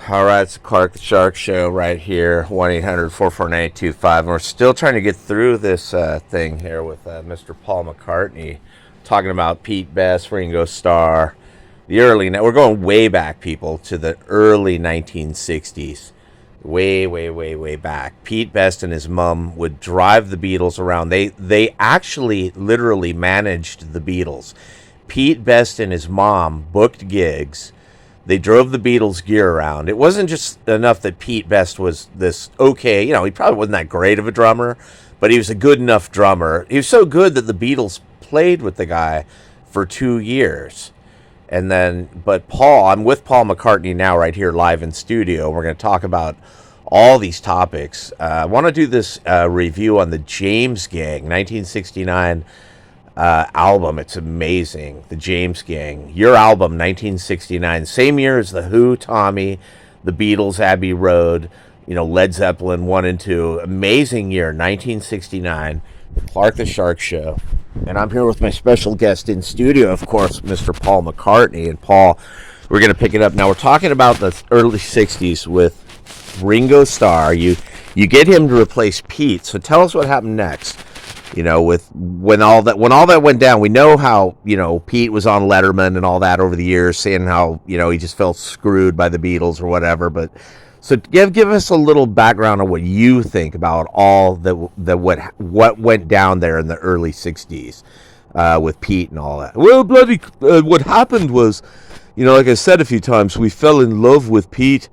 All right, it's Clark the Shark Show right here, 1-800-449-825. And we're still trying to get through this thing here with Mr. Paul McCartney, talking about Pete Best, Ringo Starr, we're going way back, people, to the early 1960s. Way back. Pete Best and his mom would drive the Beatles around. They actually literally managed the Beatles. Pete Best and his mom booked gigs. They drove the Beatles gear around. It wasn't just enough that Pete Best was this he probably wasn't that great of a drummer, but he was a good enough drummer. He was so good that the Beatles played with the guy for 2 years. And then, I'm with Paul McCartney now right here live in studio. We're going to talk about all these topics. I want to do this review on the James Gang, 1969 album. It's amazing. The James Gang, your album, 1969, same year as the Who, Tommy, the Beatles, Abbey Road, Led Zeppelin 1 and 2. Amazing year, 1969. Clark the Shark Show, and I'm here with my special guest in studio, of course, Mr. Paul McCartney. And Paul, we're going to pick it up now. We're talking about the early 60s with Ringo Starr. You get him to replace Pete. So tell us what happened next. With when all that went down, we know how Pete was on Letterman and all that over the years, saying how he just felt screwed by the Beatles or whatever. But so give us a little background on what you think about all what went down there in the early '60s with Pete and all that. Well, what happened was, like I said a few times, we fell in love with Pete,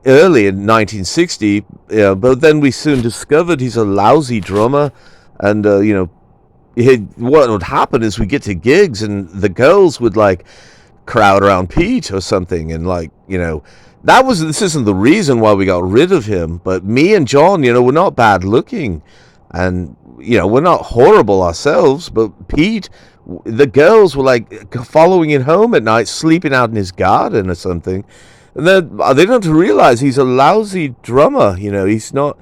early in 1960, but then we soon discovered he's a lousy drummer, and what would happen is we get to gigs and the girls would crowd around Pete or something, and this isn't the reason why we got rid of him, but me and John, we're not bad looking, and we're not horrible ourselves, but Pete, the girls were following him home at night, sleeping out in his garden or something. And then they don't realize he's a lousy drummer. He's not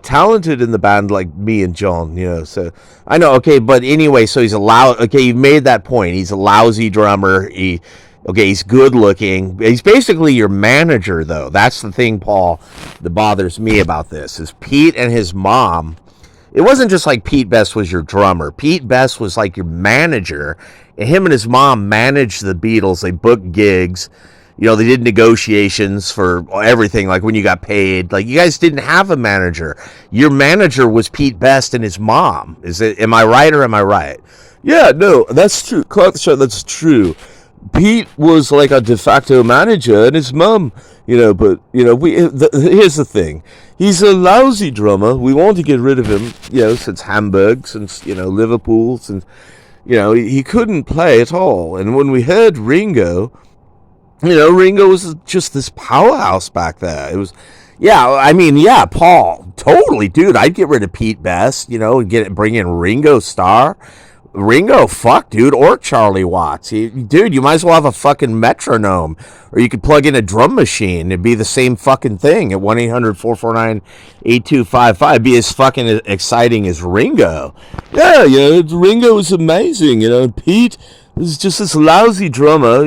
talented in the band like me and John. So I know. Okay, but anyway, so he's okay, you made that point. He's a lousy drummer. He's good looking. He's basically your manager, though. That's the thing, Paul, that bothers me about this is Pete and his mom. It wasn't just like Pete Best was your drummer. Pete Best was like your manager, and him and his mom managed the Beatles. They booked gigs. They did negotiations for everything, like when you got paid. You guys didn't have a manager. Your manager was Pete Best and his mom. Am I right or am I right? Yeah, no, that's true. Clark, that's true. Pete was like a de facto manager and his mom, but, here's the thing. He's a lousy drummer. We want to get rid of him, since Hamburg, since, Liverpool, since, he couldn't play at all. And when we heard Ringo... Ringo was just this powerhouse back there. It was, Paul, totally, dude. I'd get rid of Pete Best, and bring in Ringo Starr. Ringo, fuck, dude, or Charlie Watts. Dude, you might as well have a fucking metronome, or you could plug in a drum machine. It'd be the same fucking thing at 1-800-449-8255. It'd be as fucking exciting as Ringo. Yeah, Ringo was amazing, Pete was just this lousy drummer,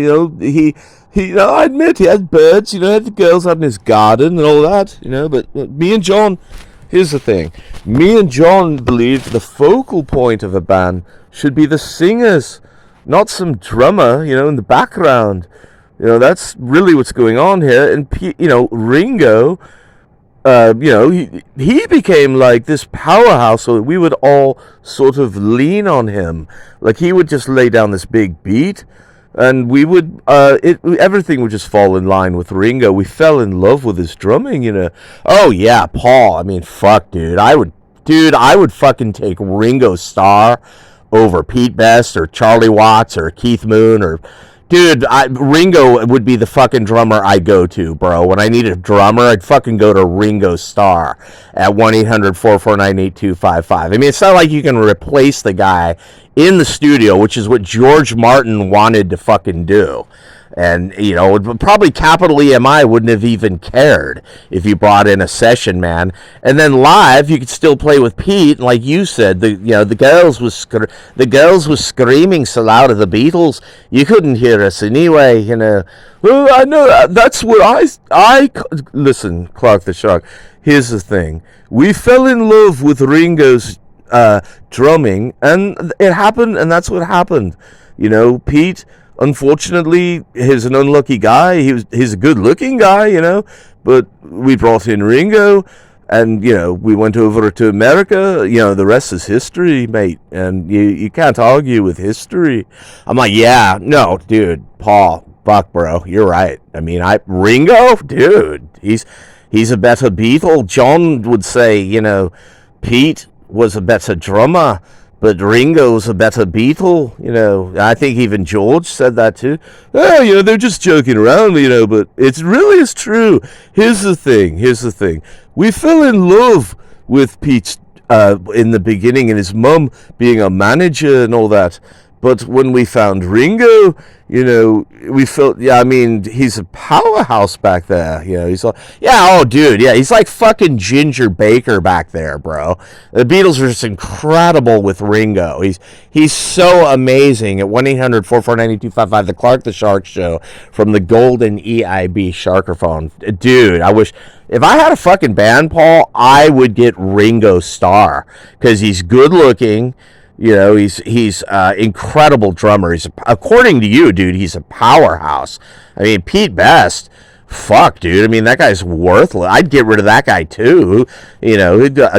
I admit he had birds, had the girls out in his garden and all that, but me and John, here's the thing. Me and John believed the focal point of a band should be the singers, not some drummer, in the background. That's really what's going on here. And, Ringo, he became like this powerhouse, so we would all sort of lean on him. He would just lay down this big beat. And we would, everything would just fall in line with Ringo. We fell in love with his drumming, Oh yeah, Paul. I mean, fuck, dude. I would fucking take Ringo Starr over Pete Best or Charlie Watts or Keith Moon or, dude. Ringo would be the fucking drummer I go to, bro. When I need a drummer, I'd fucking go to Ringo Starr at 1-800-449-8255. I mean, it's not like you can replace the guy in the studio, which is what George Martin wanted to fucking do. And, probably capital EMI wouldn't have even cared if you brought in a session man. And then live, you could still play with Pete. And like you said, the girls was screaming so loud of the Beatles, you couldn't hear us anyway, Well, I know that's what listen, Clark the Shark. Here's the thing: we fell in love with Ringo's drumming, and it happened, and that's what happened. Pete, unfortunately, he's an unlucky guy. He's a good-looking guy, but we brought in Ringo, and we went over to America. The rest is history, mate, and you can't argue with history. I'm like, yeah, no, dude, Paul, Buck, bro, you're right. I mean, Ringo, dude, he's a better Beatle. John would say, Pete was a better drummer, but Ringo's a better Beatle. I think even George said that too. Oh, they're just joking around, but it really is true. Here's the thing. We fell in love with Pete in the beginning, and his mum being a manager and all that. But when we found Ringo, we felt, he's a powerhouse back there. He's like, he's like fucking Ginger Baker back there, bro. The Beatles are just incredible with Ringo. He's so amazing. At 1-800-449-8255, the Clark the Shark Show from the golden EIB Sharkerphone. Dude, I wish, if I had a fucking band, Paul, I would get Ringo Starr, because he's good looking. He's incredible drummer. According to you, dude, he's a powerhouse. I mean, Pete Best, fuck, dude. I mean, that guy's worthless. I'd get rid of that guy too.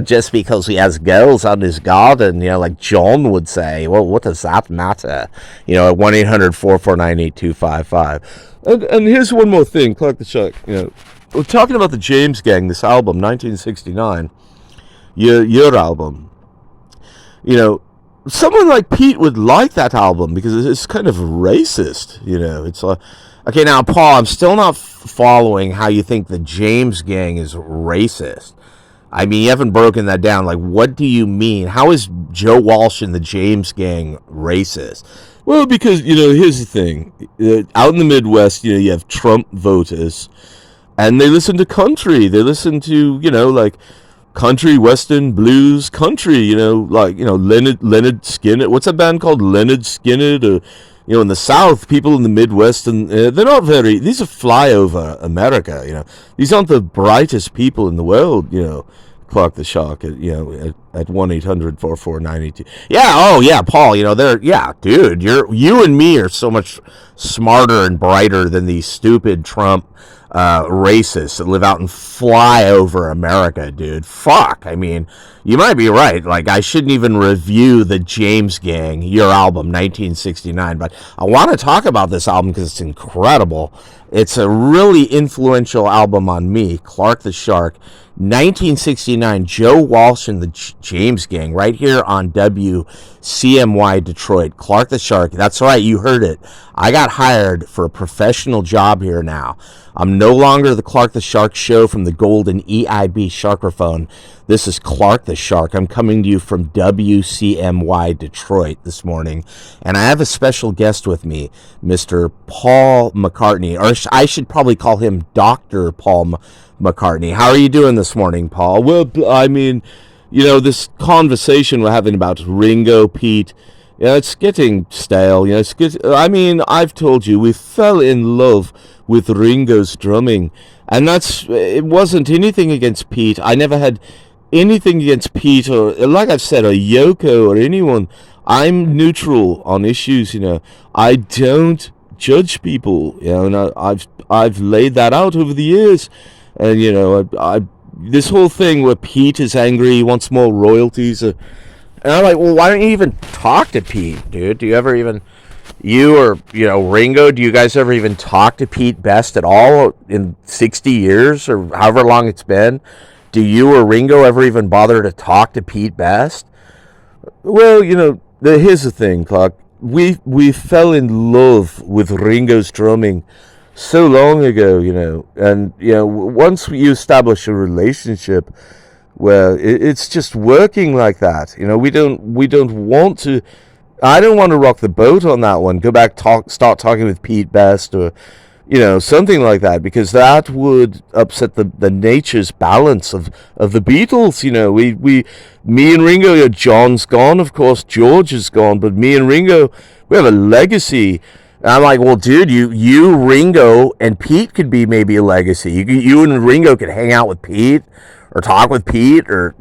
Just because he has girls out in his garden. Like John would say. Well, what does that matter? At 1-800-449-8255. And here's one more thing, Clark the Shark. We're talking about the James Gang. This album, 1969. Your album. Someone like Pete would like that album because it's kind of racist, It's like, okay, now, Paul, I'm still not following how you think the James Gang is racist. I mean, you haven't broken that down. Like, what do you mean? How is Joe Walsh and the James Gang racist? Well, because, here's the thing. Out in the Midwest, you have Trump voters, and they listen to country. They listen to, like, country, western, blues, country, Leonard Skinner. What's that band called? Leonard Skinner. Or, in the South, people in the Midwest, and they're not these are flyover America, These aren't the brightest people in the world, Clark the Shark at 1-800-449-82. Yeah, Paul, dude, you and me are so much smarter and brighter than these stupid Trump racists that live out and fly over America, dude. Fuck. I mean, you might be right. Like, I shouldn't even review the James Gang, your album, 1969. But I want to talk about this album because it's incredible. It's a really influential album on me, Clark the Shark. 1969, Joe Walsh and the James Gang, right here on WCMY Detroit. Clark the Shark. That's right, you heard it. I got hired for a professional job here now. I'm no longer the Clark the Shark Show from the golden EIB Sharkerphone. This is Clark the Shark. I'm coming to you from WCMY Detroit this morning. And I have a special guest with me, Mr. Paul McCartney. Or I should probably call him Dr. Paul McCartney. How are you doing this morning, Paul? Well, I mean, this conversation we're having about Ringo, Pete, it's getting stale. I've told you, we fell in love with Ringo's drumming, and it wasn't anything against Pete. I never had anything against Pete, or, like I've said, or Yoko, or anyone. I'm neutral on issues, I don't judge people, and I've laid that out over the years. And, this whole thing where Pete is angry, he wants more royalties, and I'm like, well, why don't you even talk to Pete, dude? Do you ever even, you or, Ringo, do you guys ever even talk to Pete Best at all in 60 years or however long it's been? Do you or Ringo ever even bother to talk to Pete Best? Well, here's the thing, Clark. We fell in love with Ringo's drumming so long ago, and, once you establish a relationship where it's just working like that, we don't want to I don't want to rock the boat on that one. Go back, start talking with Pete Best, or something like that, because that would upset the nature's balance of the Beatles. Me and Ringo, John's gone, of course, George is gone, but me and Ringo, we have a legacy. And I'm like, well, dude, you, Ringo, and Pete could be maybe a legacy. You and Ringo could hang out with Pete, or talk with Pete, or,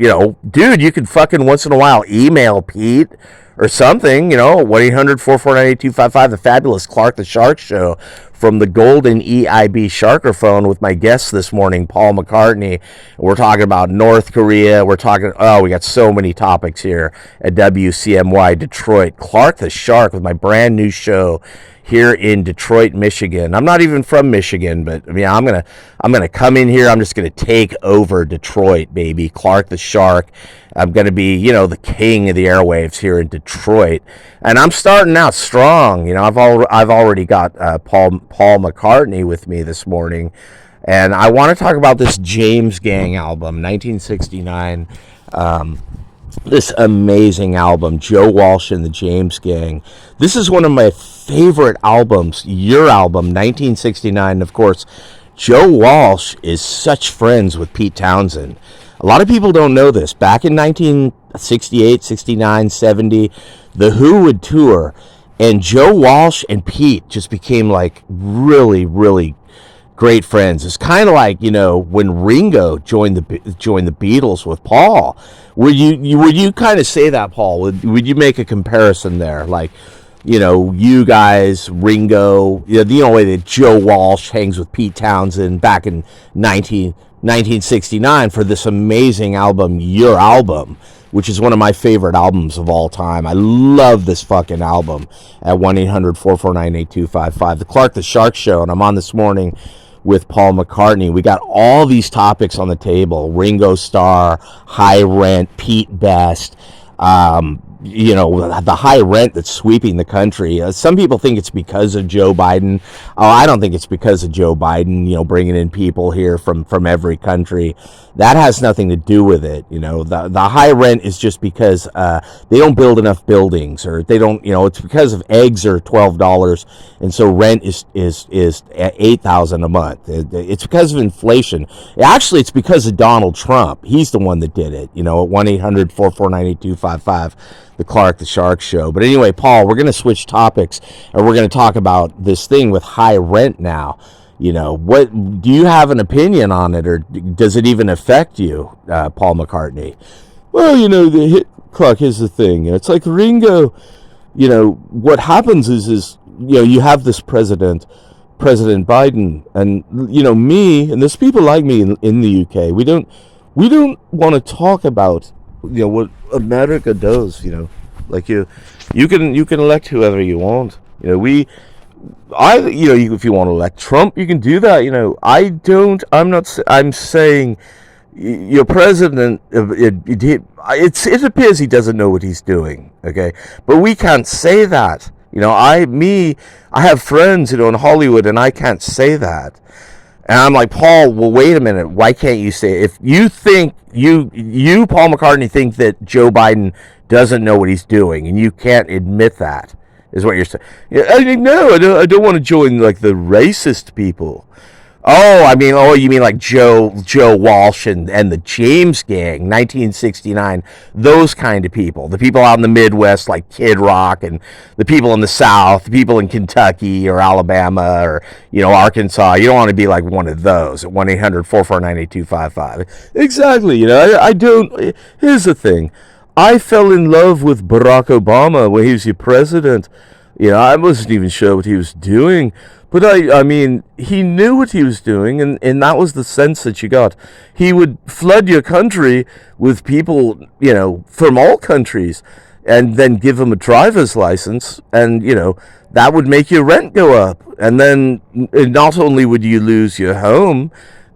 dude, you could fucking once in a while email Pete, or something, 1-800-449-8255, the fabulous Clark the Shark Show, from the golden EIB Sharkerphone with my guest this morning, Paul McCartney. We're talking about North Korea. We got so many topics here at WCMY Detroit. Clark the Shark with my brand new show here in Detroit, Michigan. I'm not even from Michigan, but I'm gonna come in here. I'm just gonna take over Detroit, baby. Clark the Shark. I'm gonna be, the king of the airwaves here in Detroit, and I'm starting out strong. I've already got Paul McCartney with me this morning, and I want to talk about this James Gang album, 1969. This amazing album, Joe Walsh and the James Gang. This is one of my favorite albums, your album, 1969. Of course, Joe Walsh is such friends with Pete Townsend. A lot of people don't know this. Back in 1968, 69, 70, The Who would tour, and Joe Walsh and Pete just became like really, really great friends. It's kind of like, when Ringo joined the Beatles with Paul. Would you kind of say that, Paul? Would you make a comparison there? Like, you guys, Ringo, the way that Joe Walsh hangs with Pete Townsend back in 1969 for this amazing album, Your Album, which is one of my favorite albums of all time. I love this fucking album at 1-800-449-8255. The Clark the Shark Show, and I'm on this morning with Paul McCartney. We got all these topics on the table: Ringo Starr, high rent, Pete Best, the high rent that's sweeping the country. Some people think it's because of Joe Biden. Oh, I don't think it's because of Joe Biden, bringing in people here from every country. That has nothing to do with it. The high rent is just because they don't build enough buildings, or they don't, it's because of eggs are $12, and so rent is $8,000 a month. It's because of inflation. Actually, it's because of Donald Trump. He's the one that did it. At 1-800-449-8255. The Clark the Shark Show. But anyway, Paul, we're going to switch topics, and we're going to talk about this thing with high rent now. What do you have an opinion on it, or does it even affect you, Paul McCartney? Well, Clark, here's the thing. It's like Ringo. What happens is you have this President Biden, and me, and there's people like me in the UK. We don't want to talk about what America does. Like you can elect whoever you want. If you want to elect Trump, you can do that. I'm saying your president, it appears he doesn't know what he's doing. Okay, but we can't say that. I have friends, in Hollywood, and I can't say that. And I'm like, Paul, well, wait a minute. Why can't you say it? If you think, you, Paul McCartney, think that Joe Biden doesn't know what he's doing, and you can't admit that, is what you're saying. No, I don't want to join, like, the racist people. You mean like Joe Walsh and the James Gang, 1969, those kind of people. The people out in the Midwest, like Kid Rock, and the people in the South, the people in Kentucky or Alabama or, Arkansas. You don't want to be like one of those at 1-800-449-8255. Exactly. I don't. Here's the thing. I fell in love with Barack Obama when he was your president. I wasn't even sure what he was doing. But I mean, he knew what he was doing, and that was the sense that you got. He would flood your country with people, from all countries, and then give them a driver's license, and, that would make your rent go up. And then not only would you lose your home,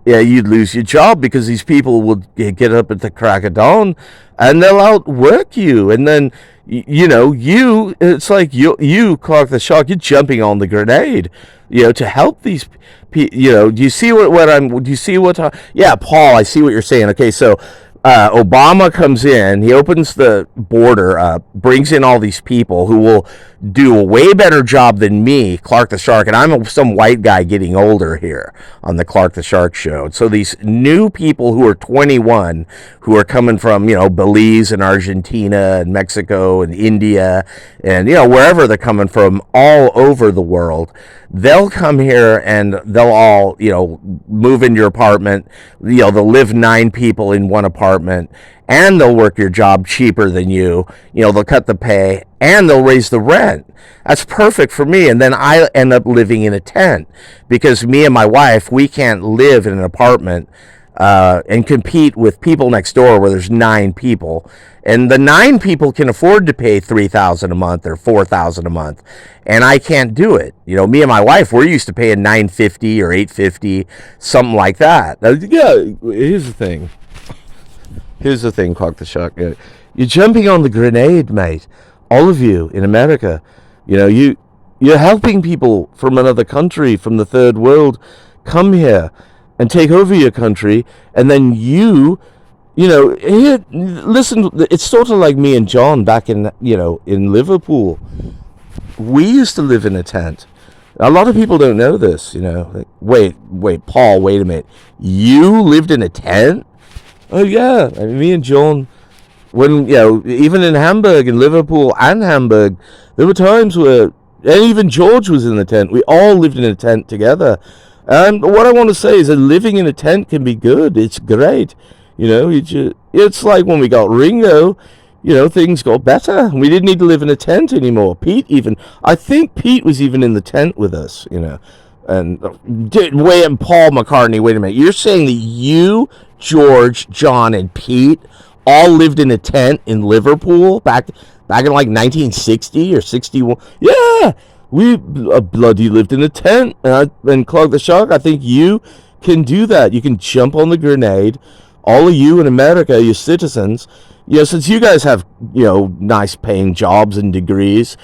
you'd lose your job, because these people would get up at the crack of dawn, and they'll outwork you. And then, it's like you, Clark the Shark, you're jumping on the grenade, to help these people. Do you see what I'm, do you see what, yeah, Paul, I see what you're saying. Okay, so Obama comes in, he opens the border up, brings in all these people who will do a way better job than me, Clark the Shark, and I'm some white guy getting older here on the Clark the Shark show. So these new people who are 21, who are coming from, Belize and Argentina and Mexico and India and, wherever they're coming from all over the world, they'll come here and they'll all, move into your apartment. They'll live 9 people in one apartment, and they'll work your job cheaper than you. They'll cut the pay and they'll raise the rent. That's perfect for me. And then I end up living in a tent because me and my wife, we can't live in an apartment and compete with people next door where there's 9 people. And the 9 people can afford to pay $3,000 a month or $4,000 a month, and I can't do it. Me and my wife, we're used to paying $950 or $850, something like that. Yeah, here's the thing, Clark the Shark. You're jumping on the grenade, mate. All of you in America, you're helping people from another country, from the third world, come here and take over your country, and then here, listen, it's sort of like me and John back in Liverpool. We used to live in a tent. A lot of people don't know this, Like, wait, Paul, wait a minute. You lived in a tent? Oh, yeah. I mean, me and John, when, even in Hamburg, in Liverpool and Hamburg, there were times where, and even George was in the tent. We all lived in a tent together. And what I want to say is that living in a tent can be good. It's great. It's like when we got Ringo, things got better. We didn't need to live in a tent anymore. I think Pete was even in the tent with us, And Paul McCartney, wait a minute. You're saying that you, George, John, and Pete all lived in a tent in Liverpool back in like 1960 or 61? Yeah, we bloody lived in a tent. And Clark the Shark, I think you can do that. You can jump on the grenade. All of you in America, you citizens, since you guys have, nice paying jobs and degrees,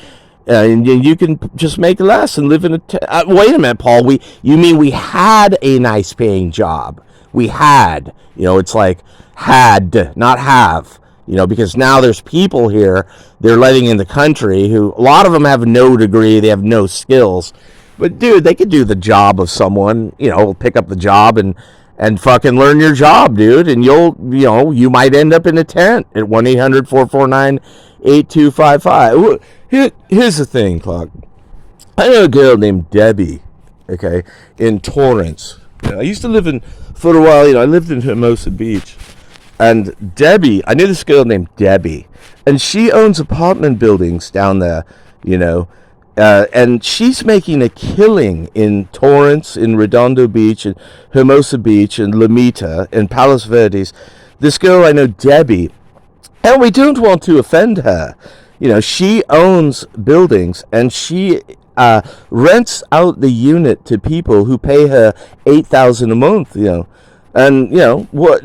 and you can just make less and live in a wait a minute, Paul, you mean we had a nice paying job? We had, it's like had, not have, because now there's people here they're letting in the country who, a lot of them have no degree, they have no skills, but dude, they could do the job of someone, pick up the job and fucking learn your job, dude, and you might end up in a tent at 1-800-449-8255. Here's the thing, Clark. I know a girl named Debbie, okay, in Torrance. I used to live for a while, I lived in Hermosa Beach, and Debbie, I knew this girl named Debbie, and she owns apartment buildings down there, and she's making a killing in Torrance, in Redondo Beach, and Hermosa Beach, and Lomita, and Palos Verdes. This girl I know, Debbie, and we don't want to offend her. She owns buildings, and she rents out the unit to people who pay her $8,000 a month. And what?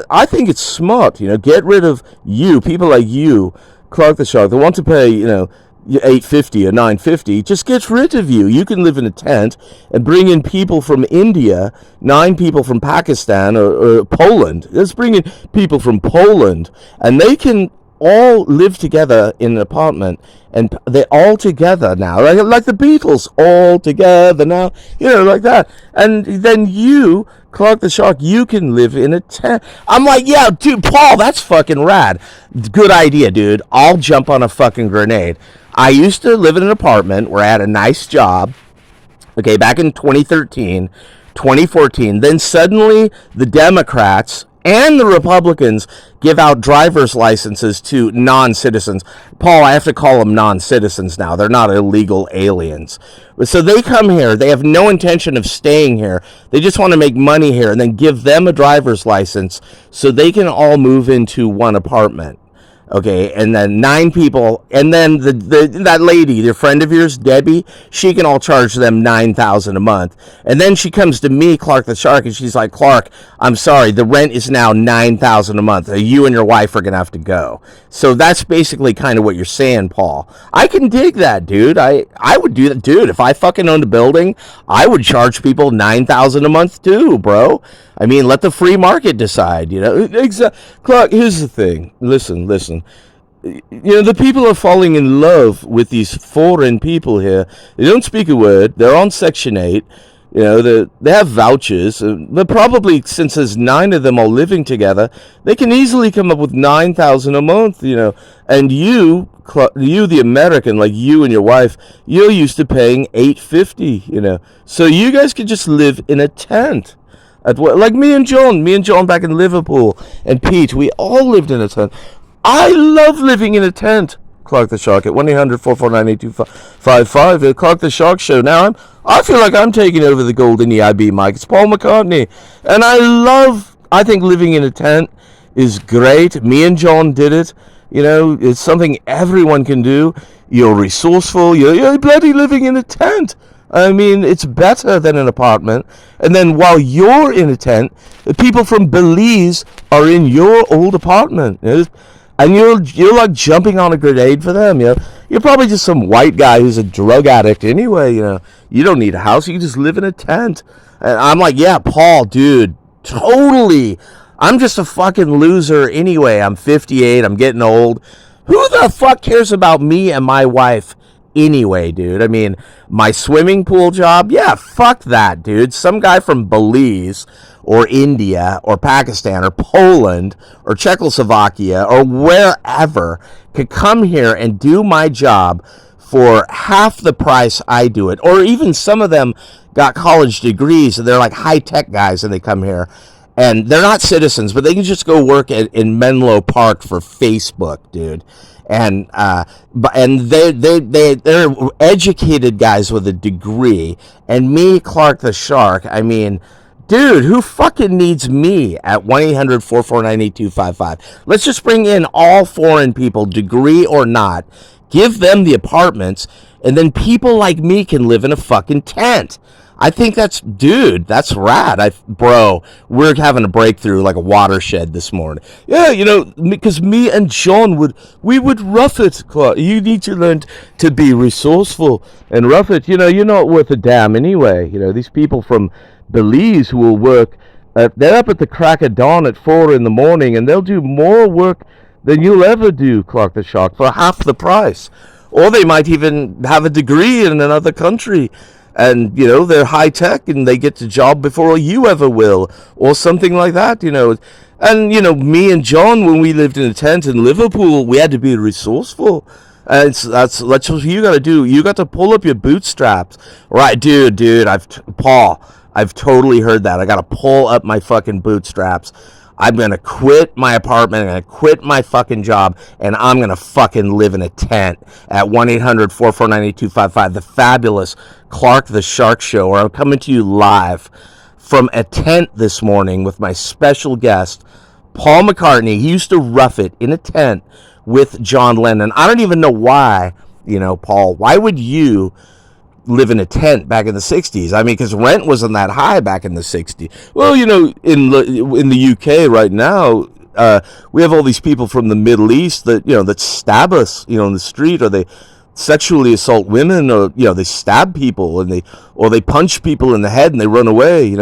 I think it's smart. Get rid of people like you, Clark the Shark, that want to pay $850 or $950. Just gets rid of you. You can live in a tent and bring in people from India, 9 people from Pakistan or Poland. Let's bring in people from Poland, and they can all live together in an apartment, and they're all together now, like the Beatles, all together now, like that. And then you, Clark the Shark, you can live in a tent. I'm like, yeah, dude, Paul, that's fucking rad. Good idea, dude. I'll jump on a fucking grenade. I used to live in an apartment where I had a nice job, okay, back in 2013, 2014. Then suddenly the Democrats and the Republicans give out driver's licenses to non-citizens. Paul, I have to call them non-citizens now. They're not illegal aliens. So they come here. They have no intention of staying here. They just want to make money here, and then give them a driver's license so they can all move into one apartment. Okay, and then 9 people, and then that lady, the friend of yours, Debbie, she can all charge them $9,000 a month. And then she comes to me, Clark the Shark, and she's like, Clark, I'm sorry, the rent is now $9,000 a month. You and your wife are gonna have to go. So that's basically kind of what you're saying, Paul. I can dig that, dude. I would do that, dude. If I fucking owned a building, I would charge people $9,000 a month too, bro. I mean, let the free market decide, Clark, here's the thing. Listen. The people are falling in love with these foreign people here. They don't speak a word. They're on Section 8. They have vouchers. But probably, since there's 9 of them all living together, they can easily come up with $9,000 a month, And you, the American, like you and your wife, you're used to paying $850, So you guys could just live in a tent. Like me and John back in Liverpool, and Pete, we all lived in a tent. I love living in a tent. Clark the Shark at 1-800-449-8255. Clark the Shark Show. Now I feel like I'm taking over the golden EIB mic. It's Paul McCartney, and I think living in a tent is great. Me and John did it. It's something everyone can do. You're resourceful. You're bloody living in a tent. I mean, it's better than an apartment. And then while you're in a tent, the people from Belize are in your old apartment. And you're like jumping on a grenade for them. You're probably just some white guy who's a drug addict anyway. You don't need a house. You can just live in a tent. And I'm like, yeah, Paul, dude, totally. I'm just a fucking loser anyway. I'm 58. I'm getting old. Who the fuck cares about me and my wife anyway, dude? I mean, my swimming pool job, yeah, fuck that, dude. Some guy from Belize or India or Pakistan or Poland or Czechoslovakia or wherever could come here and do my job for half the price I do it. Or even some of them got college degrees and they're like high-tech guys and they come here. And they're not citizens, but they can just go work in Menlo Park for Facebook, dude. And they're educated guys with a degree. And me, Clark the Shark, I mean, dude, who fucking needs me at 1-800-449-8255? Let's just bring in all foreign people, degree or not. Give them the apartments, and then people like me can live in a fucking tent. I think that's rad. Bro, we're having a breakthrough, like a watershed this morning. Yeah, because me and John would rough it, Clark. You need to learn to be resourceful and rough it. You're not worth a damn anyway. These people from Belize who will work, they're up at the crack of dawn at 4 in the morning, and they'll do more work than you'll ever do, Clark the Shark, for half the price. Or they might even have a degree in another country. And, they're high-tech and they get the job before you ever will, or something like that, And, me and John, when we lived in a tent in Liverpool, we had to be resourceful. And that's what you got to do. You got to pull up your bootstraps. Right, dude, Paul, I've totally heard that. I got to pull up my fucking bootstraps. I'm going to quit my apartment, I'm going to quit my fucking job, and I'm going to fucking live in a tent at 1-800-449-8255, the fabulous Clark the Shark Show, where I'm coming to you live from a tent this morning with my special guest, Paul McCartney. He used to rough it in a tent with John Lennon. I don't even know why, Paul, why would you live in a tent back in the 60s? I mean, because rent wasn't that high back in the 60s. Well, in the UK right now, we have all these people from the Middle East that, that stab us, in the street, or they sexually assault women, or, they stab people, and they punch people in the head and they run away,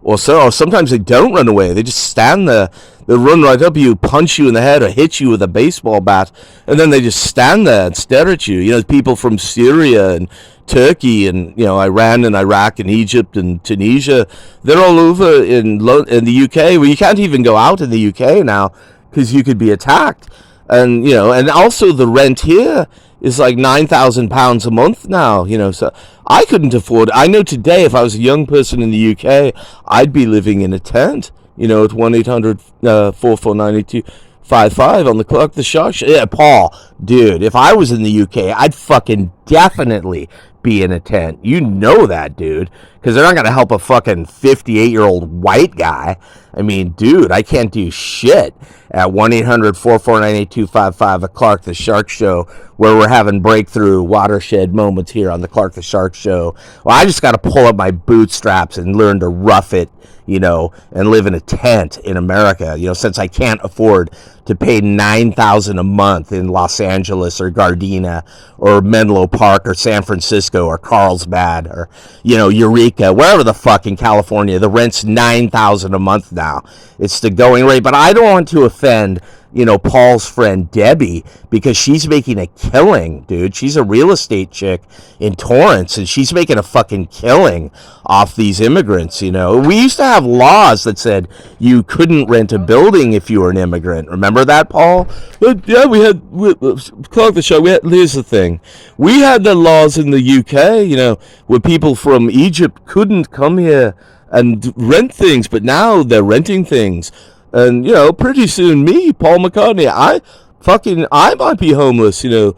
or sometimes they don't run away. They just stand there. They run right up to you, punch you in the head, or hit you with a baseball bat, and then they just stand there and stare at you. People from Syria and Turkey and Iran and Iraq and Egypt and Tunisia, they're all over in the UK, where you can't even go out in the UK now because you could be attacked. And and also the rent here is like £9,000 a month now. So I couldn't afford. I know today, if I was a young person in the UK, I'd be living in a tent. At 1-800-449-8255 on the Clark the Shark Show. Yeah, Paul, dude, if I was in the UK, I'd fucking definitely be in a tent. You know that, dude, because they're not going to help a fucking 58-year-old white guy. I mean, dude, I can't do shit. at 1-800-449-8255, the Clark the Shark Show, where we're having breakthrough watershed moments here on the Clark the Shark Show. Well, I just got to pull up my bootstraps and learn to rough it, and live in a tent in America, since I can't afford to pay $9,000 a month in Los Angeles or Gardena or Menlo Park or San Francisco or Carlsbad or, Eureka, wherever the fuck in California. The rent's $9,000 a month now. It's the going rate. But I don't want to offend, Paul's friend Debbie, because she's making a killing, dude. She's a real estate chick in Torrance, and she's making a fucking killing off these immigrants, We used to have laws that said you couldn't rent a building if you were an immigrant. Remember that, Paul? Yeah, Clark the Show, here's the thing. We had the laws in the UK, where people from Egypt couldn't come here and rent things, but now they're renting things. And, pretty soon me, Paul McCartney, I might be homeless, and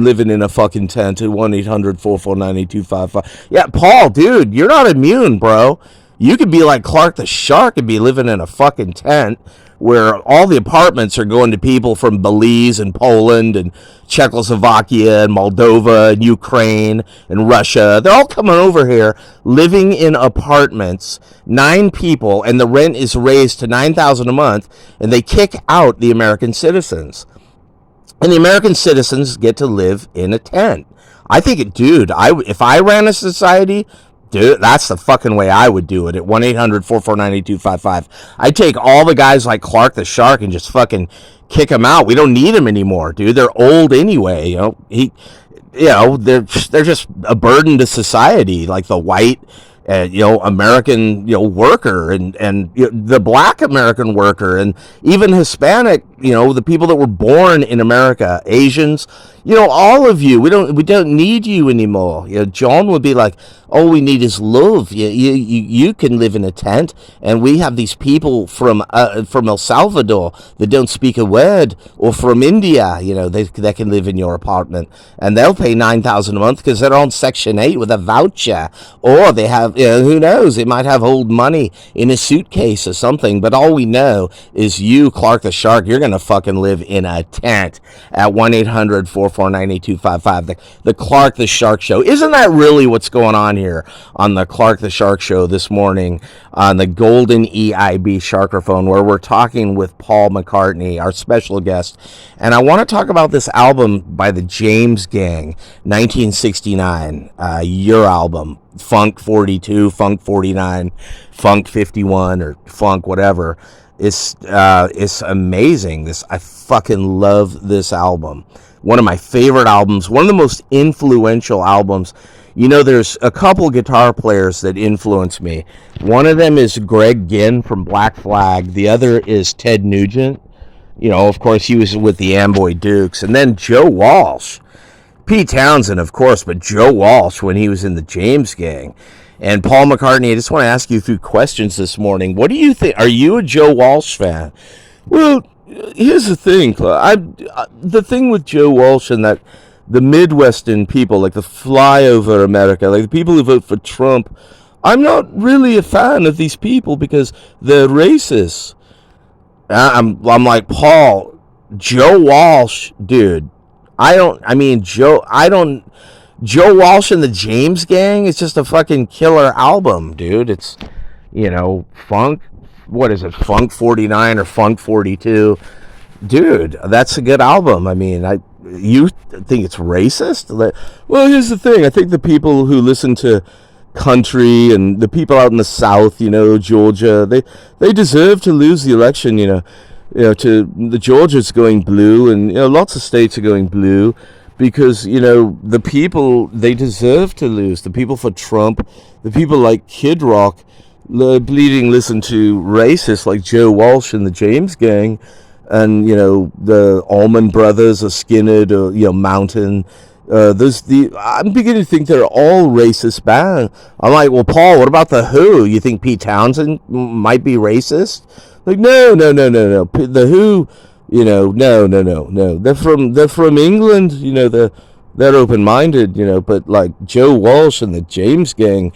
living in a fucking tent at 1-800-449-8255. Yeah, Paul, dude, you're not immune, bro. You could be like Clark the Shark and be living in a fucking tent where all the apartments are going to people from Belize and Poland and Czechoslovakia and Moldova and Ukraine and Russia. They're all coming over here, living in apartments, 9 people, and the rent is raised to $9,000 a month, and they kick out the American citizens. And the American citizens get to live in a tent. I think dude, if I ran a society, dude, that's the fucking way I would do it at 1-800-449-8255. I'd take all the guys like Clark the Shark and just fucking kick them out. We don't need them anymore, dude. They're old anyway. They're just a burden to society, like the white, American, worker and the black American worker and even Hispanic, the people that were born in America, Asians, all of you. We don't need you anymore. John would be like, all we need is love. You can live in a tent, and we have these people from El Salvador that don't speak a word, or from India, they can live in your apartment, and they'll pay $9,000 a month because they're on Section 8 with a voucher, or they have, who knows, they might have old money in a suitcase or something. But all we know is you, Clark the Shark, you're gonna fucking live in a tent at 1-800-449-8255. The Clark the Shark Show. Isn't that really what's going on here on the Clark the Shark Show this morning on the Golden EIB Sharkerphone, where we're talking with Paul McCartney, our special guest. And I want to talk about this album by the James Gang, 1969, your album, Funk 42, Funk 49, Funk 51, or Funk whatever. It's amazing. I fucking love this album. One of my favorite albums, one of the most influential albums. There's a couple guitar players that influence me. One of them is Greg Ginn from Black Flag. The other is Ted Nugent. Of course, he was with the Amboy Dukes. And then Joe Walsh. Pete Townsend, of course, but Joe Walsh when he was in the James Gang. And Paul McCartney, I just want to ask you a few questions this morning. What do you think? Are you a Joe Walsh fan? Well, here's the thing, the thing with Joe Walsh and that the Midwestern people, like the flyover America, like the people who vote for Trump, I'm not really a fan of these people because they're racist. I'm like, Paul, Joe Walsh, dude. Joe Walsh and the James Gang is just a fucking killer album, dude. It's, funk, what is it, Funk 49 or Funk 42? Dude, that's a good album. You think it's racist? Well, here's the thing. I think the people who listen to country and the people out in the South, Georgia, they deserve to lose the election, to the Georgia's going blue, and lots of states are going blue because the people, they deserve to lose. The people for Trump, the people like Kid Rock, bleeding listen to racists like Joe Walsh and the James Gang, and the Allman Brothers or Skinner or Mountain. I'm beginning to think they're all racist bands. I'm like, well, Paul, what about the Who? You think Pete Townsend might be racist? Like, no. The Who, no. They're from England. They're open-minded. But like Joe Walsh and the James Gang,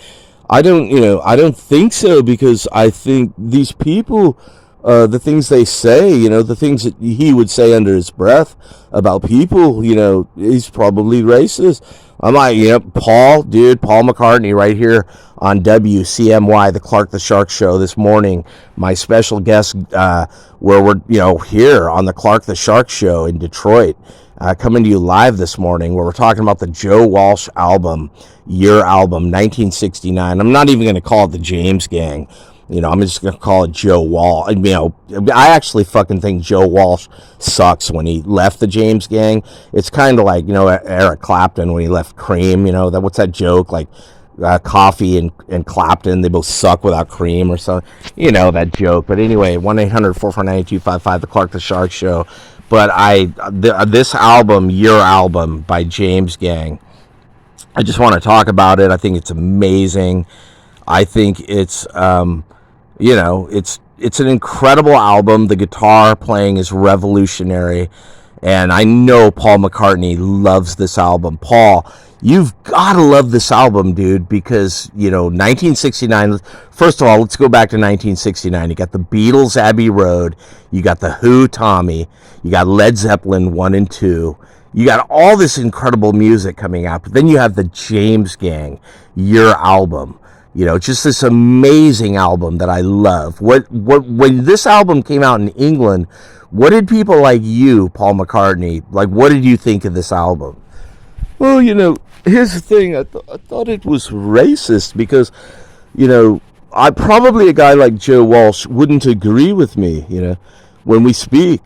I don't think so, because I think these people the things they say, the things that he would say under his breath about people, he's probably racist. I'm like, Paul McCartney right here on WCMY, the Clark the Shark Show this morning. My special guest, where we're, here on the Clark the Shark Show in Detroit, coming to you live this morning, where we're talking about the Joe Walsh album, Your Album, 1969. I'm not even going to call it the James Gang. I'm just going to call it Joe Walsh. I actually fucking think Joe Walsh sucks when he left the James Gang. It's kind of like, Eric Clapton when he left Cream, what's that joke? Like, Coffee and Clapton, they both suck without cream or something. That joke. But anyway, 1-800-449-8255, the Clark the Shark Show. But this album, Your Album by James Gang, I just want to talk about it. I think it's amazing. I think it's, it's an incredible album. The guitar playing is revolutionary. And I know Paul McCartney loves this album. Paul, you've got to love this album, dude, because, 1969, first of all, let's go back to 1969. You got the Beatles, Abbey Road. You got the Who, Tommy. You got Led Zeppelin 1 and 2. You got all this incredible music coming out. But then you have the James Gang, Your Album. Just this amazing album that I love. When this album came out in England, what did people like you, Paul McCartney, what did you think of this album? Well, here's the thing. I thought it was racist because, I probably a guy like Joe Walsh wouldn't agree with me, when we speak.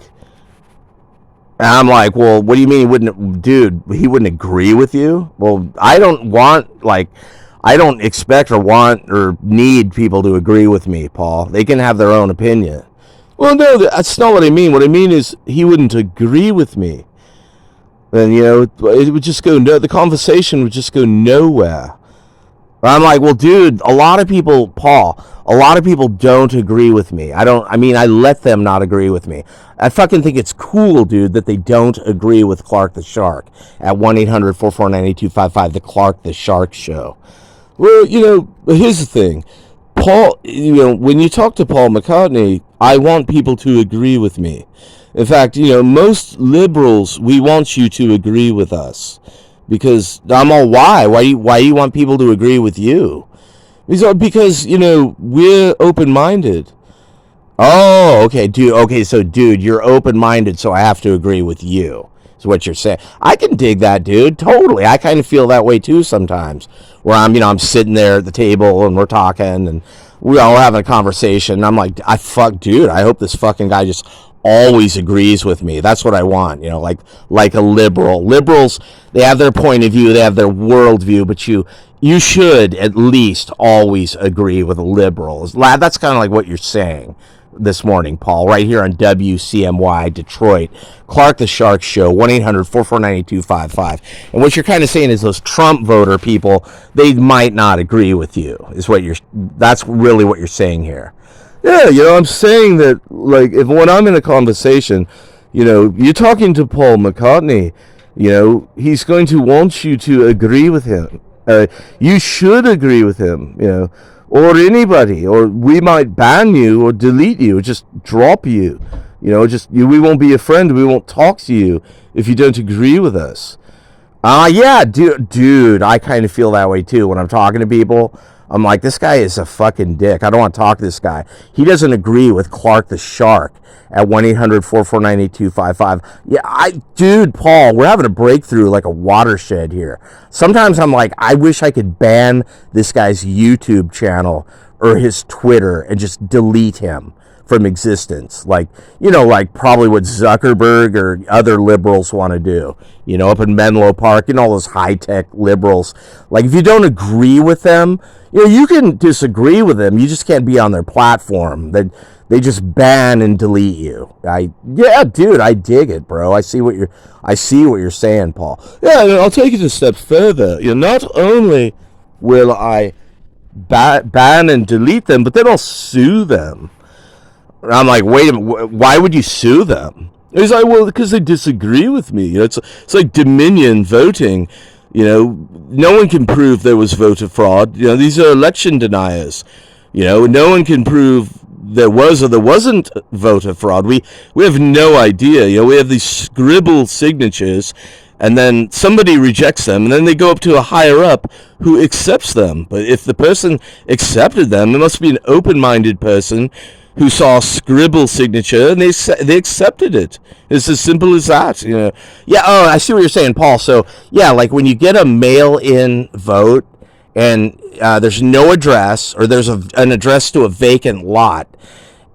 And I'm like, well, what do you mean he wouldn't agree with you? Well, I don't expect or want or need people to agree with me, Paul. They can have their own opinion. Well, no, that's not what I mean. What I mean is he wouldn't agree with me. Then, it would just the conversation would just go nowhere. I'm like, well, dude, a lot of people don't agree with me. I let them not agree with me. I fucking think it's cool, dude, that they don't agree with Clark the Shark at 1-800-449-8255, the Clark the Shark Show. Well, here's the thing. Paul, when you talk to Paul McCartney, I want people to agree with me. In fact, most liberals, we want you to agree with us. Because I'm all, why? Why do you want people to agree with you? Because, we're open-minded. Oh, okay, dude. Okay, so, dude, you're open-minded, so I have to agree with you. Is what you're saying. I can dig that, dude. Totally. I kind of feel that way too sometimes. Where I'm sitting there at the table and we're talking and we all having a conversation. And I'm like, dude, I hope this fucking guy just always agrees with me. That's what I want. Like a liberal. Liberals, they have their point of view, they have their worldview, but you should at least always agree with a liberal. That's kind of like what you're saying this morning, Paul, right here on WCMY Detroit, Clark the Shark Show, 1-800-449-8255. And what you're kind of saying is those Trump voter people, they might not agree with you, that's really what you're saying here. Yeah, I'm saying that, when I'm in a conversation, you're talking to Paul McCartney, he's going to want you to agree with him. You should agree with him, or anybody, or we might ban you or delete you or just drop you. We won't be a friend. We won't talk to you if you don't agree with us. Yeah, dude, I kind of feel that way too when I'm talking to people. I'm like, this guy is a fucking dick. I don't want to talk to this guy. He doesn't agree with Clark the Shark at 1-800-449-8255. Yeah, dude, Paul, we're having a breakthrough, like a watershed here. Sometimes I'm like, I wish I could ban this guy's YouTube channel or his Twitter and just delete him from existence. Like probably what Zuckerberg or other liberals want to do, up in Menlo Park, all those high-tech liberals. Like, if you don't agree with them, you can disagree with them. You just can't be on their platform. They just ban and delete you. Dude, I dig it, bro. I see what you're saying, Paul. Yeah, and I'll take it a step further. Not only will I ban and delete them, but then I'll sue them. I'm like, wait a minute, why would you sue them? He's like, well, because they disagree with me. It's like Dominion voting. No one can prove there was voter fraud. These are election deniers. No one can prove there was or there wasn't voter fraud. We have no idea. We have these scribble signatures, and then somebody rejects them, and then they go up to a higher up who accepts them. But if the person accepted them, there must be an open-minded person who saw a scribble signature and they accepted it. It's as simple as that. Yeah. Oh, I see what you're saying, Paul. So yeah, like when you get a mail-in vote and there's no address, or there's an address to a vacant lot,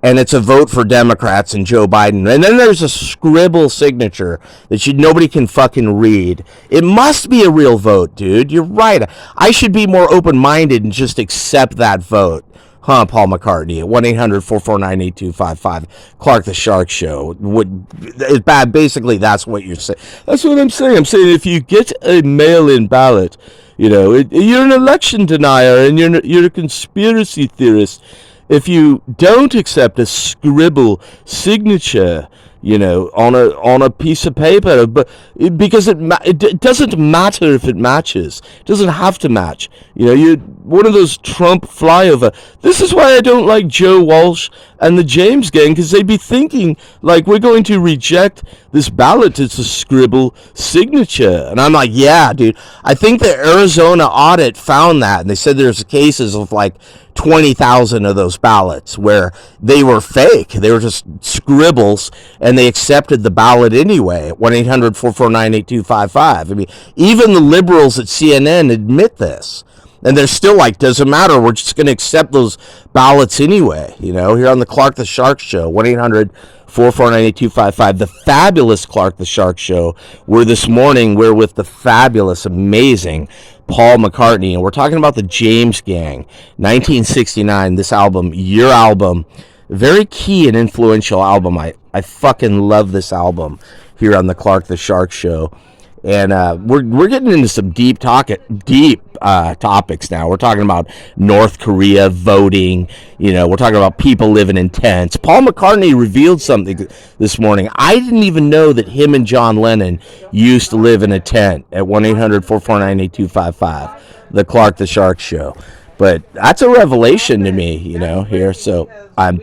and it's a vote for Democrats and Joe Biden, and then there's a scribble signature that nobody can fucking read. It must be a real vote, dude. You're right. I should be more open-minded and just accept that vote. Huh, Paul McCartney at 1-800-449-8255. Clark the Shark Show. Basically, that's what you're saying. That's what I'm saying. I'm saying if you get a mail-in ballot, you're an election denier and you're a conspiracy theorist. If you don't accept a scribble signature, on a piece of paper, but because it doesn't matter if it matches. It doesn't have to match. You're one of those Trump flyover. This is why I don't like Joe Walsh and the James gang, because they'd be thinking like we're going to reject this ballot. It's a scribble signature, and I'm like, yeah, dude. I think the Arizona audit found that, and they said there's cases of like 20,000 of those ballots where they were fake. They were just scribbles, and they accepted the ballot anyway. 1-800-449-8255. I mean, even the liberals at CNN admit this. And they're still like, doesn't matter. We're just going to accept those ballots anyway. Here on the Clark the Shark Show, 1-800-449-8255. The fabulous Clark the Shark Show. This morning, we're with the fabulous, amazing Paul McCartney, and we're talking about the James Gang, 1969. This album, your album, very key and influential album. I fucking love this album here on the Clark the Shark Show, and we're getting into some deep topics now. We're talking about North Korea voting. We're talking about people living in tents. Paul McCartney revealed something this morning. I didn't even know that him and John Lennon used to live in a tent. At 1-800-449-8255. The Clark the Shark Show. But that's a revelation to me, here. So I'm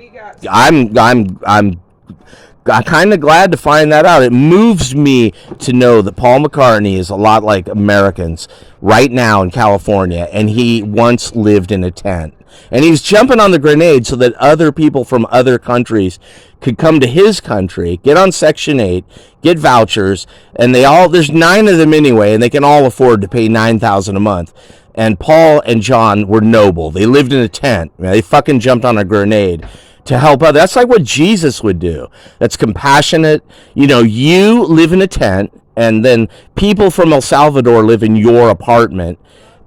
kind of glad to find that out. It moves me to know that Paul McCartney is a lot like Americans right now in California, and he once lived in a tent. And he was jumping on the grenade so that other people from other countries could come to his country, get on Section 8, get vouchers, and there's 9 of them anyway, and they can all afford to pay $9,000 a month. And Paul and John were noble. They lived in a tent. They fucking jumped on a grenade to help others. That's like what Jesus would do. That's compassionate. You live in a tent, and then people from El Salvador live in your apartment,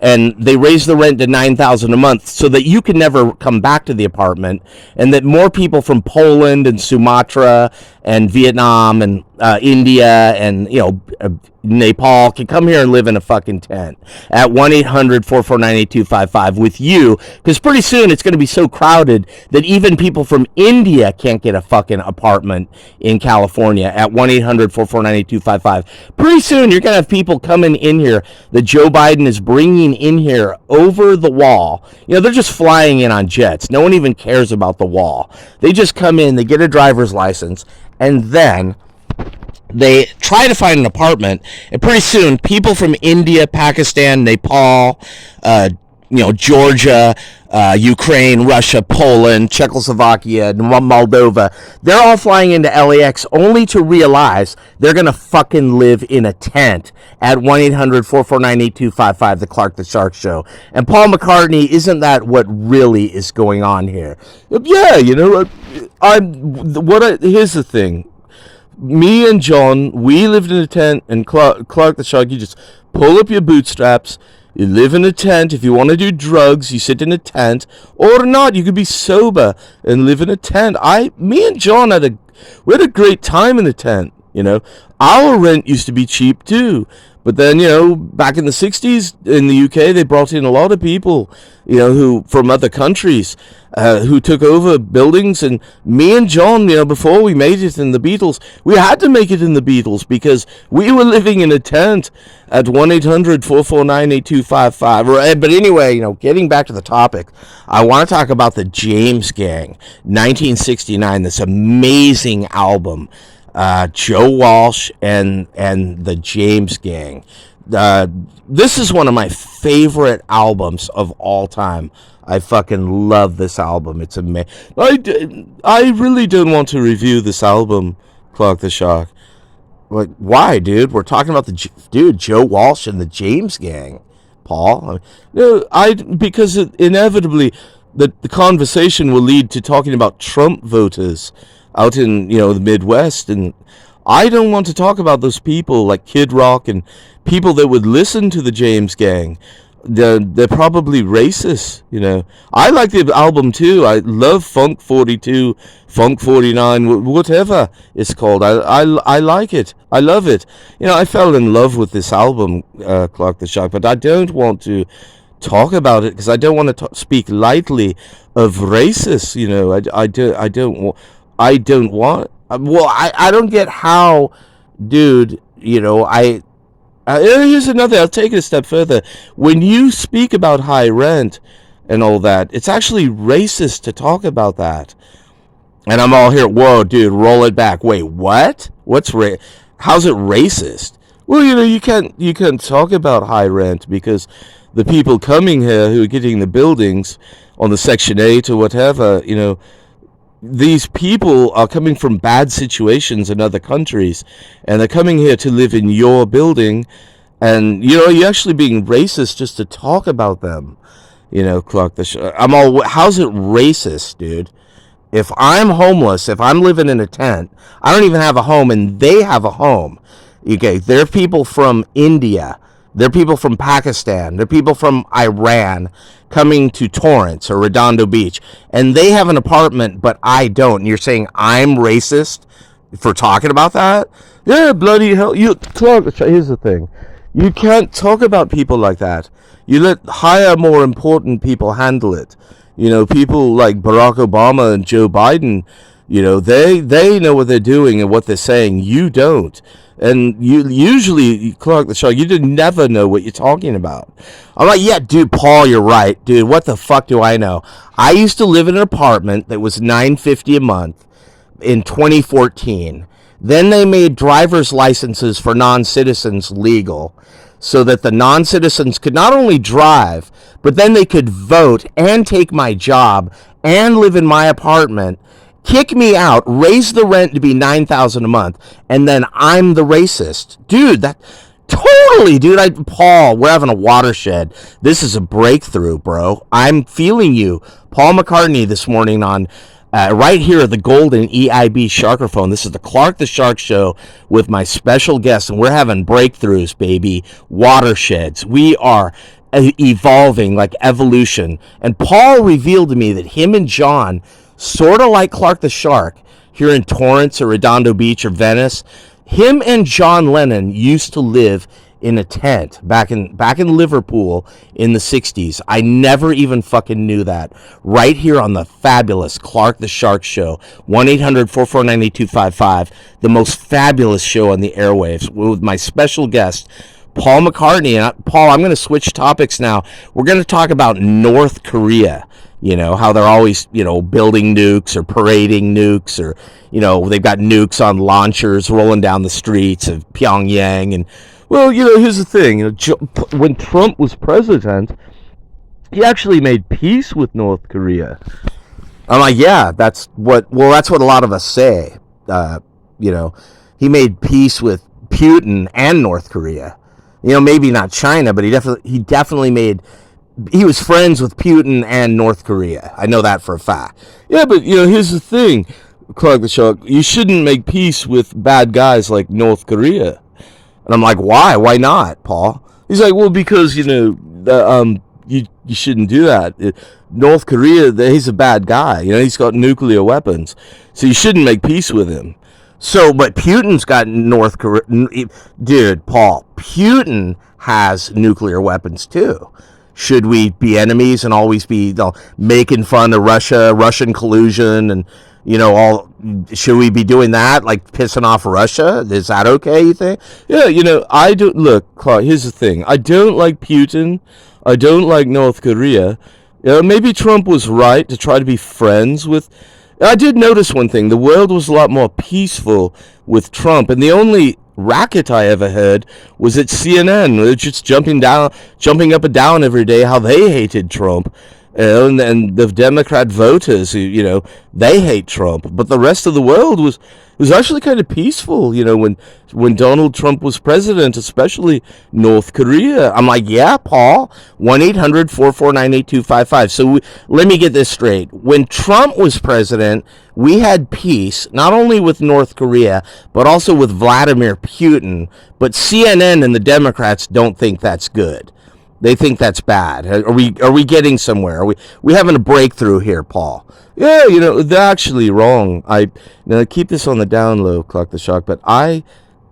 and they raise the rent to $9,000 a month so that you can never come back to the apartment, and that more people from Poland and Sumatra and Vietnam and India and Nepal can come here and live in a fucking tent at 1-800-449-8255 with you, because pretty soon it's going to be so crowded that even people from India can't get a fucking apartment in California at 1-800-449-8255. Pretty soon you're going to have people coming in here that Joe Biden is bringing in here over the wall. They're just flying in on jets. No one even cares about the wall. They just come in, they get a driver's license, and then they try to find an apartment, and pretty soon people from India, Pakistan, Nepal, Georgia, Ukraine, Russia, Poland, Czechoslovakia, Moldova, they're all flying into LAX only to realize they're going to fucking live in a tent at 1-800-449-8255, the Clark the Shark Show. And Paul McCartney, isn't that what really is going on here? Yeah, here's the thing. Me and John, we lived in a tent, and Clark the Shark, you just pull up your bootstraps, you live in a tent. If you want to do drugs, you sit in a tent, or not, you could be sober and live in a tent. Me and John we had a great time in the tent. You know, our rent used to be cheap too. But then, back in the 60s in the UK, they brought in a lot of people, who from other countries, who took over buildings. And me and John, before we made it in the Beatles, we had to make it in the Beatles because we were living in a tent at 1-800-449-8255. But anyway, getting back to the topic, I want to talk about the James Gang, 1969, this amazing album. Joe Walsh and the James Gang. This is one of my favorite albums of all time. I fucking love this album. It's amazing. I really don't want to review this album, Clark the Shark. Like, why, dude? We're talking about Joe Walsh and the James Gang, Paul. Because inevitably the conversation will lead to talking about Trump voters out in, the Midwest, and I don't want to talk about those people like Kid Rock and people that would listen to the James Gang. They're probably racist, I like the album too. I love Funk 42, Funk 49, whatever it's called. I like it. I love it. I fell in love with this album, Clark the Shark, but I don't want to talk about it because I don't want to speak lightly of racists. I don't want. Well, I don't get how, dude. Here's another. I'll take it a step further. When you speak about high rent and all that, it's actually racist to talk about that. And I'm all here. Whoa, dude, roll it back. Wait, what? How's it racist? Well, you can't talk about high rent because the people coming here who are getting the buildings on the Section 8 or whatever, these people are coming from bad situations in other countries, and they're coming here to live in your building, and you're actually being racist just to talk about them. Clark, how's it racist, dude? If I'm homeless, if I'm living in a tent, I don't even have a home, and they have a home. Okay, they're people from India. They're people from Pakistan. They're people from Iran coming to Torrance or Redondo Beach. And they have an apartment, but I don't. And you're saying I'm racist for talking about that? Yeah, bloody hell. Here's the thing. You can't talk about people like that. You let higher, more important people handle it. People like Barack Obama and Joe Biden, they know what they're doing and what they're saying. You don't. And you usually, Clark the Shark, you never know what you're talking about. I'm like, yeah, dude, Paul, you're right. Dude, what the fuck do I know? I used to live in an apartment that was $950 a month in 2014. Then they made driver's licenses for non-citizens legal so that the non-citizens could not only drive, but then they could vote and take my job and live in my apartment, kick me out, raise the rent to be $9,000 a month, and then I'm the racist. Dude, that totally, dude. Paul, we're having a watershed. This is a breakthrough, bro. I'm feeling you. Paul McCartney this morning on right here at the golden EIB Sharkerphone. This is the Clark the Shark Show with my special guest, and we're having breakthroughs, baby. Watersheds. We are evolving like evolution. And Paul revealed to me that him and John, sort of like Clark the Shark here in Torrance or Redondo Beach or Venice, him and John Lennon used to live in a tent back in Liverpool in the 60s. I never even fucking knew that. Right here on the fabulous Clark the Shark Show, 1-800-449-8255, the most fabulous show on the airwaves with my special guest, Paul McCartney. And Paul, I'm going to switch topics now. We're going to talk about North Korea. How they're always, building nukes or parading nukes, or, they've got nukes on launchers rolling down the streets of Pyongyang. And, well, here's the thing. When Trump was president, he actually made peace with North Korea. I'm like, yeah, that's what a lot of us say. He made peace with Putin and North Korea. Maybe not China, but he definitely he was friends with Putin and North Korea. I know that for a fact. Yeah, but, here's the thing, Clark the Shark. You shouldn't make peace with bad guys like North Korea. And I'm like, why? Why not, Paul? He's like, well, because, you shouldn't do that. North Korea, he's a bad guy. He's got nuclear weapons. So you shouldn't make peace with him. So, but Putin's got North Korea. Dude, Paul, Putin has nuclear weapons too. Should we be enemies and always be making fun of Russia, Russian collusion, and all? Should we be doing that, like pissing off Russia? Is that okay? You think? Yeah, I don't look, Clark. Here's the thing: I don't like Putin. I don't like North Korea. Maybe Trump was right to try to be friends with. I did notice one thing: the world was a lot more peaceful with Trump, and the only racket I ever heard was at CNN. They're just jumping up and down every day how they hated Trump. And the Democrat voters, who, they hate Trump, but the rest of the world was actually kind of peaceful, when Donald Trump was president, especially North Korea. I'm like, yeah, Paul, 1-800-449-8255. So let me get this straight. When Trump was president, we had peace, not only with North Korea, but also with Vladimir Putin. But CNN and the Democrats don't think that's good. They think that's bad. Are we getting somewhere? Are we having a breakthrough here, Paul? Yeah, they're actually wrong. Now keep this on the down low, Clark the Shark. But I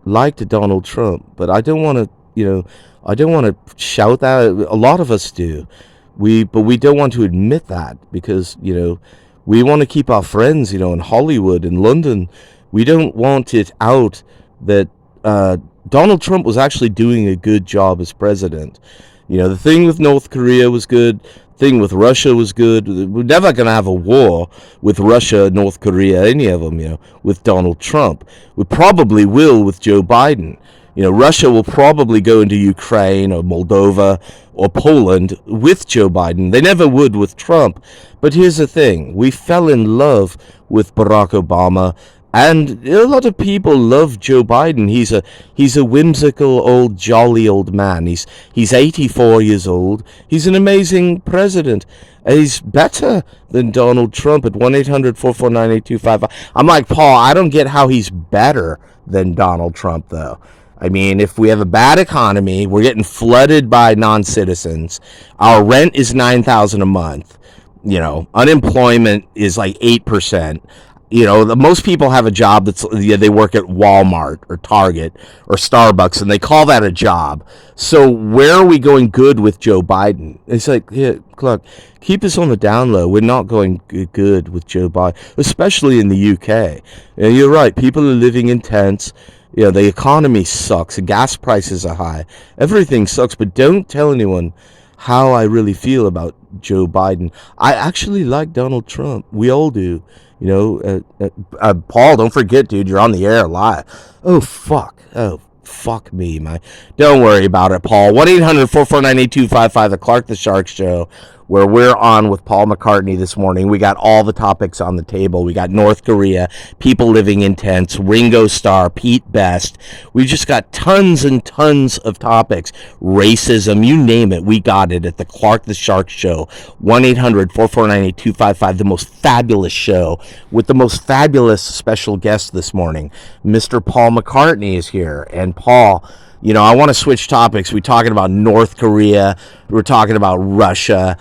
liked Donald Trump, but I don't want to, I don't want to shout that. A lot of us do. But we don't want to admit that because we want to keep our friends, in Hollywood and London. We don't want it out that Donald Trump was actually doing a good job as president. The thing with North Korea was good. Thing with Russia was good. We're never going to have a war with Russia, North Korea, any of them, with Donald Trump. We probably will with Joe Biden. Russia will probably go into Ukraine or Moldova or Poland with Joe Biden. They never would with Trump. But here's the thing. We fell in love with Barack Obama. And a lot of people love Joe Biden. He's a whimsical, jolly old man. He's 84 years old. He's an amazing president. He's better than Donald Trump at 1-800-449-8255. I'm like, Paul, I don't get how he's better than Donald Trump, though. I mean, if we have a bad economy, we're getting flooded by non-citizens. Our rent is $9,000 a month. Unemployment is like 8%. Most people have a job they work at Walmart or Target or Starbucks, and they call that a job. So where are we going good with Joe Biden? It's like, yeah, Clark, keep this on the down low. We're not going good with Joe Biden, especially in the UK. You're right. People are living in tents. The economy sucks. The gas prices are high. Everything sucks. But don't tell anyone how I really feel about Joe Biden. I actually like Donald Trump. We all do. Paul, don't forget, dude, you're on the air live. Oh, fuck me, man. Don't worry about it, Paul. 1-800-449-8255, the Clark the Shark Show, where we're on with Paul McCartney this morning. We got all the topics on the table. We got North Korea, people living in tents, Ringo Starr, Pete Best. We just got tons and tons of topics. Racism, you name it, we got it at the Clark the Shark Show. 1-800-449-8255, the most fabulous show with the most fabulous special guest this morning. Mr. Paul McCartney is here. And Paul, I want to switch topics. We're talking about North Korea. We're talking about Russia.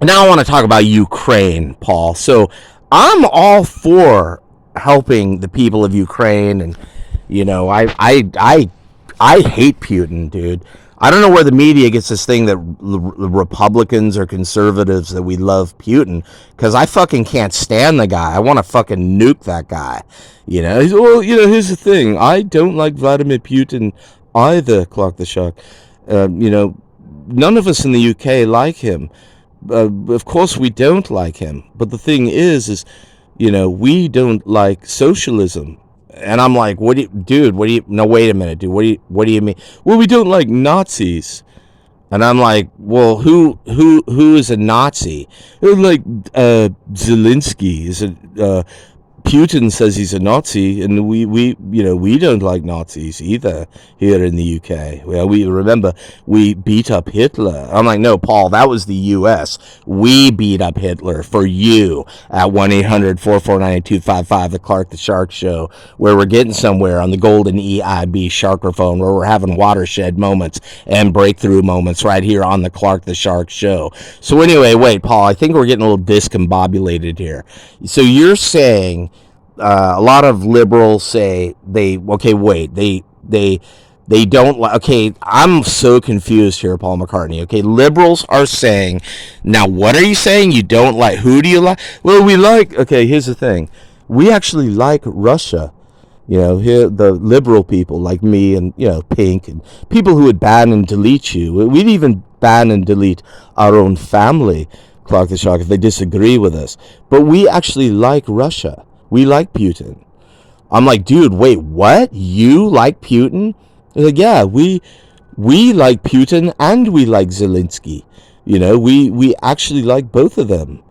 Now I want to talk about Ukraine, Paul. So I'm all for helping the people of Ukraine. And, I hate Putin, dude. I don't know where the media gets this thing that Republicans or conservatives that we love Putin, because I fucking can't stand the guy. I want to fucking nuke that guy. Well, here's the thing. I don't like Vladimir Putin either, Clark the Shark. None of us in the UK like him. Of course we don't like him. But the thing is, we don't like socialism. And I'm like, no, wait a minute, dude. What do you mean? Well, we don't like Nazis. And I'm like, well, who is a Nazi? Like, Zelensky is Putin says he's a Nazi, and we don't like Nazis either here in the UK. Well, we beat up Hitler. I'm like, no, Paul, that was the US. We beat up Hitler for you at 1-800-449-8255, the Clark the Shark Show, where we're getting somewhere on the golden EIB Sharkerphone, where we're having watershed moments and breakthrough moments right here on the Clark the Shark Show. So anyway, wait, Paul, I think we're getting a little discombobulated here. So you're saying a lot of liberals say they don't like. Okay, I'm so confused here, Paul McCartney. Okay, liberals are saying, now what are you saying? You don't like? Who do you like? Well, we like. Okay, here's the thing. We actually like Russia. Here the liberal people like me and Pink and people who would ban and delete you. We'd even ban and delete our own family, Clark the Shark, if they disagree with us. But we actually like Russia. We like Putin. I'm like, dude, wait, what? You like Putin? They're like, yeah, we like Putin and we like Zelensky. We actually like both of them.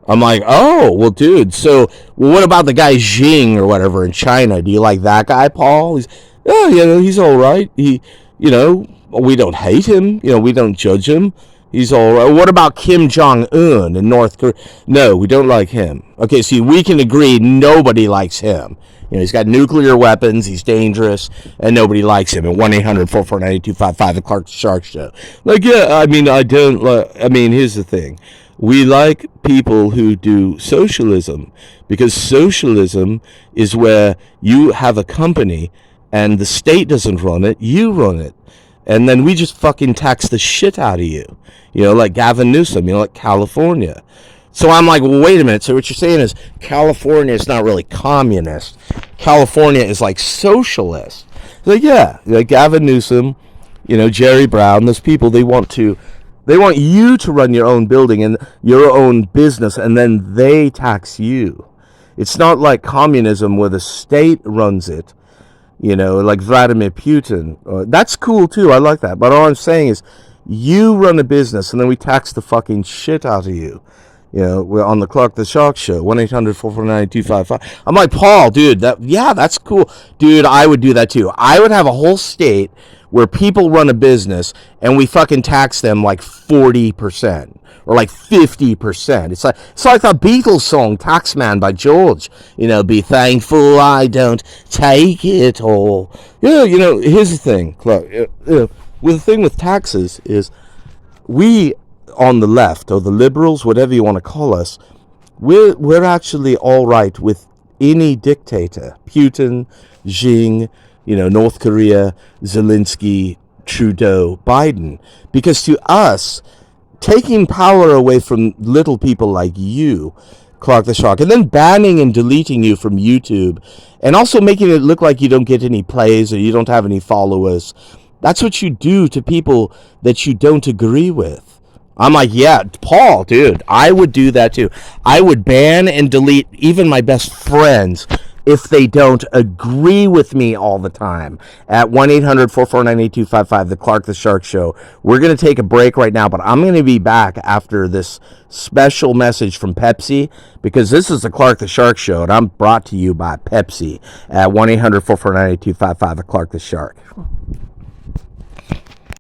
I'm like, oh, well, dude, so what about the guy Xing or whatever in China? Do you like that guy, Paul? He's all right. We don't hate him. We don't judge him. He's all right. What about Kim Jong-un in North Korea? No, we don't like him. Okay, see, we can agree nobody likes him. He's got nuclear weapons, he's dangerous, and nobody likes him. At 1-800-449-8255, the Clark the Shark Show. Like, yeah, here's the thing. We like people who do socialism, because socialism is where you have a company and the state doesn't run it, you run it. And then we just fucking tax the shit out of you. Like Gavin Newsom, like California. So I'm like, well, wait a minute. So what you're saying is California is not really communist. California is like socialist. Like, yeah, like Gavin Newsom, Jerry Brown, those people, they want you to run your own building and your own business, and then they tax you. It's not like communism where the state runs it, like Vladimir Putin. That's cool too. I like that. But all I'm saying is you run a business and then we tax the fucking shit out of you. We're on the Clark the Shark Show, 1-800-449-8255. I'm like, Paul, dude, that's cool. Dude, I would do that too. I would have a whole state where people run a business and we fucking tax them like 40% or like 50%. It's like the Beatles song, Taxman by George. Be thankful I don't take it all. Here's the thing, Clark. The thing with taxes is we on the left, or the liberals, whatever you want to call us, we're actually all right with any dictator. Putin, Xing, North Korea, Zelensky, Trudeau, Biden. Because to us, taking power away from little people like you, Clark the Shark, and then banning and deleting you from YouTube, and also making it look like you don't get any plays or you don't have any followers, that's what you do to people that you don't agree with. I'm like, yeah, Paul, dude, I would do that too. I would ban and delete even my best friends if they don't agree with me all the time. At 1-800-449-8255, the Clark the Shark Show. We're going to take a break right now, but I'm going to be back after this special message from Pepsi, because this is the Clark the Shark Show, and I'm brought to you by Pepsi at 1-800-449-8255, the Clark the Shark.